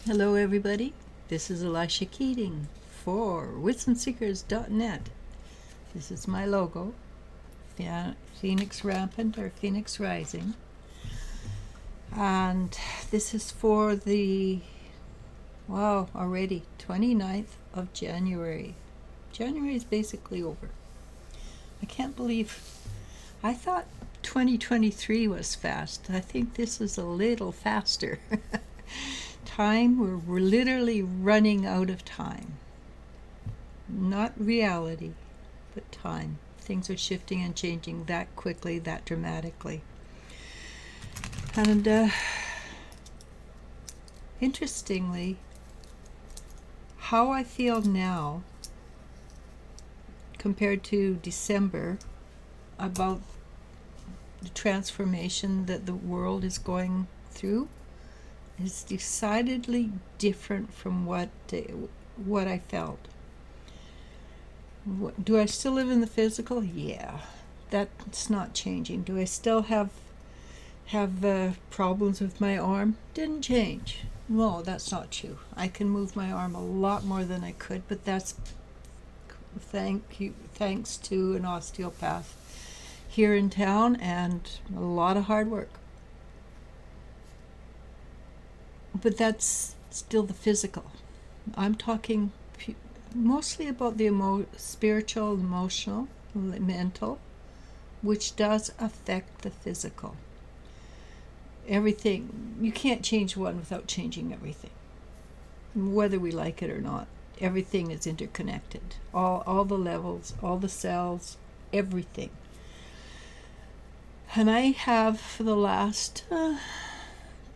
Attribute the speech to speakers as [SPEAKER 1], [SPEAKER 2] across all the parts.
[SPEAKER 1] Hello, everybody. This is Elisha Keating for WisdomSeekers.net. This is my logo, Phoenix Rampant or Phoenix Rising. And this is for the, already 29th of January. January is basically over. I can't believe, I thought 2023 was fast. I think this is a little faster. Time, we're literally running out of time. Not reality, but time. Things are shifting and changing that quickly, that dramatically. And interestingly, how I feel now compared to December about the transformation that the world is going through is decidedly different from what I felt. Do I still live in the physical? Yeah, that's not changing. Do I still have problems with my arm? Didn't change. No, that's not true. I can move my arm a lot more than I could, but that's thanks to an osteopath here in town and a lot of hard work. But that's still the physical. I'm talking mostly about the spiritual, emotional, mental, which does affect the physical. Everything, you can't change one without changing everything. Whether we like it or not, everything is interconnected. All the levels, all the cells, everything. And I have, for the last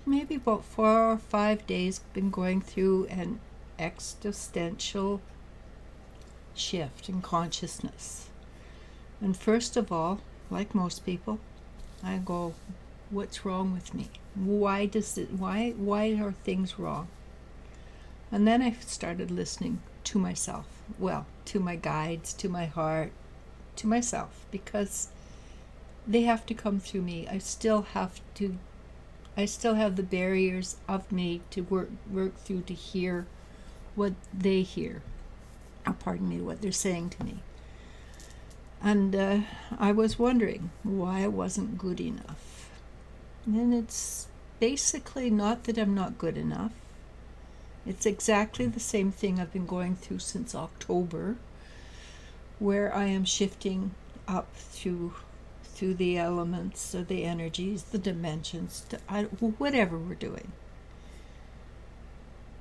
[SPEAKER 1] maybe about 4 or 5 days, been going through an existential shift in consciousness. And first of all, like most people, I go, what's wrong with me? Why are things wrong? And then I started listening to myself, to my guides, to my heart, to myself, because they have to come through me. I still have the barriers of me to work through to hear what they hear. What they're saying to me. And I was wondering why I wasn't good enough. And it's basically not that I'm not good enough. It's exactly the same thing I've been going through since October, where I am shifting up through the elements, or the energies, the dimensions, whatever we're doing,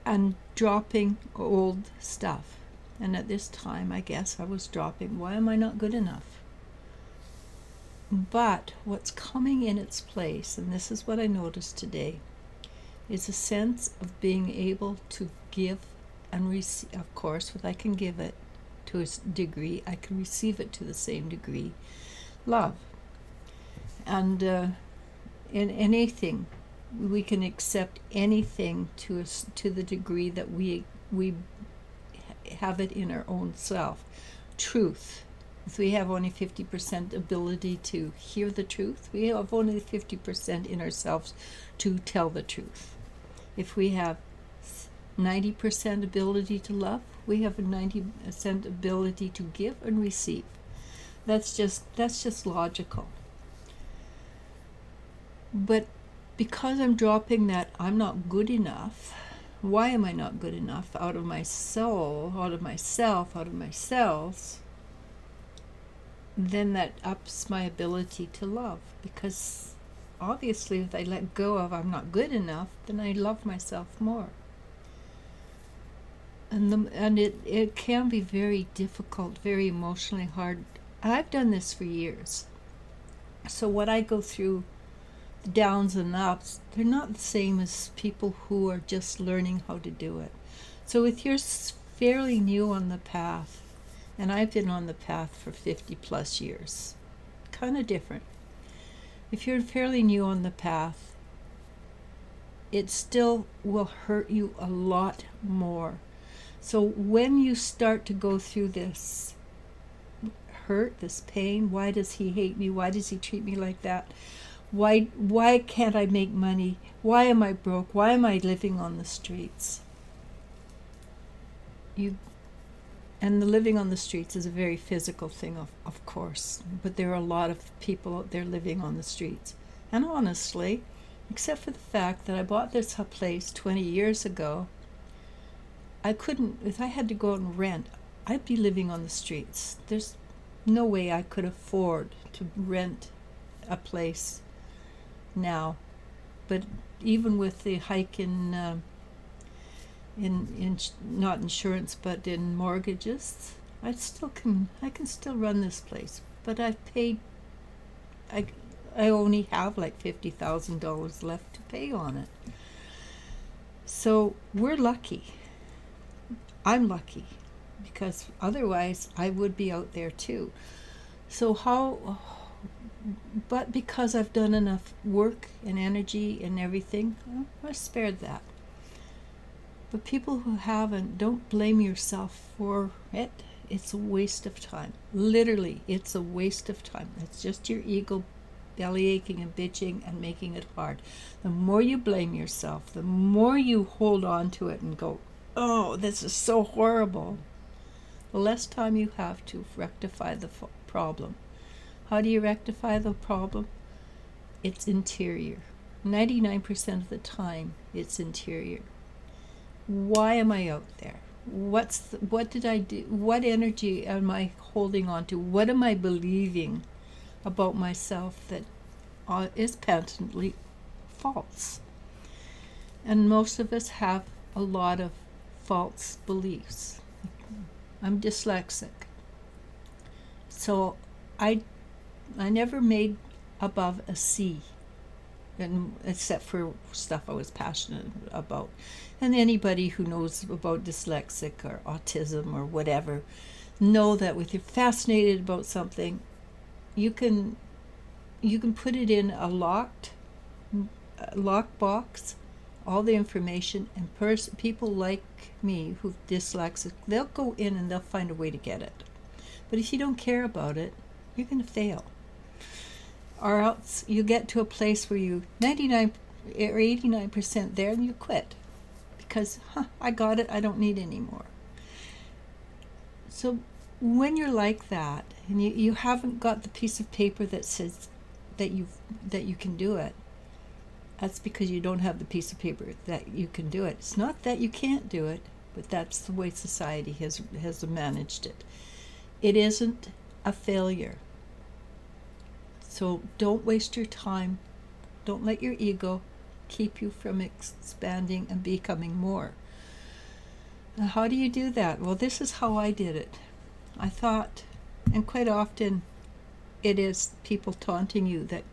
[SPEAKER 1] and dropping old stuff. And at this time, I guess I was dropping, why am I not good enough? But what's coming in its place, and this is what I noticed today, is a sense of being able to give and receive. Of course, if I can give it to a degree, I can receive it to the same degree. Love. And in anything, we can accept anything to the degree that we have it in our own self. Truth. If we have only 50% ability to hear the truth, we have only 50% in ourselves to tell the truth. If we have 90% ability to love, we have a 90% ability to give and receive. That's just logical. But because I'm dropping that I'm not good enough, why am I not good enough, out of my soul, out of myself, out of my cells, then that ups my ability to love. Because obviously if I let go of I'm not good enough, then I love myself more. And it can be very difficult, very emotionally hard. I've done this for years. So what I go through, the downs and ups, they're not the same as people who are just learning how to do it. So if you're fairly new on the path, and I've been on the path for 50 plus years, kind of different. If you're fairly new on the path, it still will hurt you a lot more. So when you start to go through this hurt, this pain, why does he hate me? Why does he treat me like that? Why can't I make money? Why am I broke? Why am I living on the streets? And the living on the streets is a very physical thing, of course, but there are a lot of people out there living on the streets. And honestly, except for the fact that I bought this place 20 years ago, I couldn't, if I had to go out and rent, I'd be living on the streets. There's no way I could afford to rent a place now. But even with the hike in not insurance but in mortgages, I can still run this place. But I only have like $50,000 left to pay on it. So we're lucky. I'm lucky, because otherwise I would be out there too. But because I've done enough work and energy and everything, I spared that. But people who haven't, don't blame yourself for it. It's a waste of time. Literally, it's a waste of time. It's just your ego belly aching and bitching and making it hard. The more you blame yourself, the more you hold on to it and go, oh, this is so horrible, the less time you have to rectify the problem. How do you rectify the problem? It's interior. 99% of the time, it's interior. Why am I out there? What did I do? What energy am I holding on to? What am I believing about myself that is patently false? And most of us have a lot of false beliefs. I'm dyslexic, so I never made above a C, and except for stuff I was passionate about. And anybody who knows about dyslexic or autism or whatever know that if you're fascinated about something, you can put it in a locked box, all the information, and people like me who're dyslexic, they'll go in and they'll find a way to get it. But if you don't care about it, you're going to fail. Or else you get to a place where you 99 or 89% there and you quit. Because, I got it, I don't need any more. So when you're like that, and you haven't got the piece of paper that says that you can do it, that's because you don't have the piece of paper that you can do it. It's not that you can't do it, but that's the way society has managed it. It isn't a failure. So don't waste your time. Don't let your ego keep you from expanding and becoming more. Now, how do you do that? Well, this is how I did it. I thought, and quite often it is people taunting you that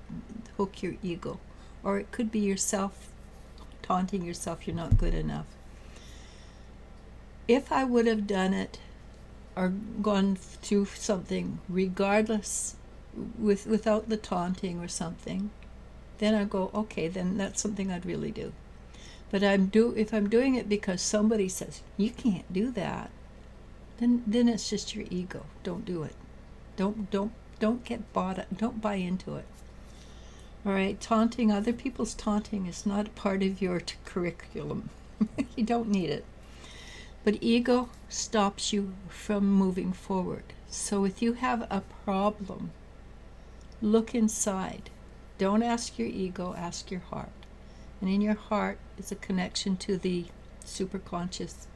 [SPEAKER 1] hook your ego. Or it could be yourself taunting yourself you're not good enough. If I would have done it or gone through something regardless, without the taunting or something, then I go, okay, then that's something I'd really do. But if I'm doing it because somebody says you can't do that, then it's just your ego. Don't do it. Don't get bought. Don't buy into it. All right, taunting, other people's taunting is not part of your curriculum. You don't need it. But ego stops you from moving forward. So if you have a problem, look inside. Don't ask your ego, ask your heart. And in your heart is a connection to the superconscious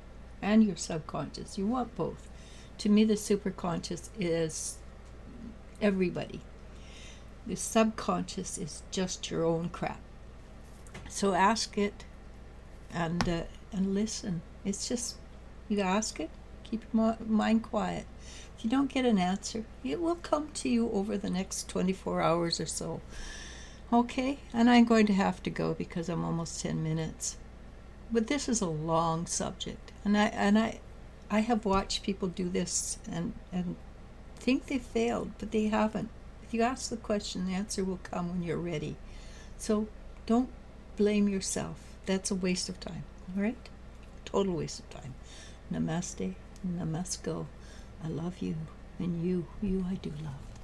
[SPEAKER 1] and your subconscious. You want both. To me, the superconscious is everybody. The subconscious is just your own crap. So ask it and listen. It's just, you ask it, keep your mind quiet. If you don't get an answer, it will come to you over the next 24 hours or so. Okay? And I'm going to have to go because I'm almost 10 minutes. But this is a long subject. And I have watched people do this and think they failed, but they haven't. If you ask the question, the answer will come when you're ready. So don't blame yourself. That's a waste of time. All right? Total waste of time. Namaste. Namasko. I love you. And you I do love.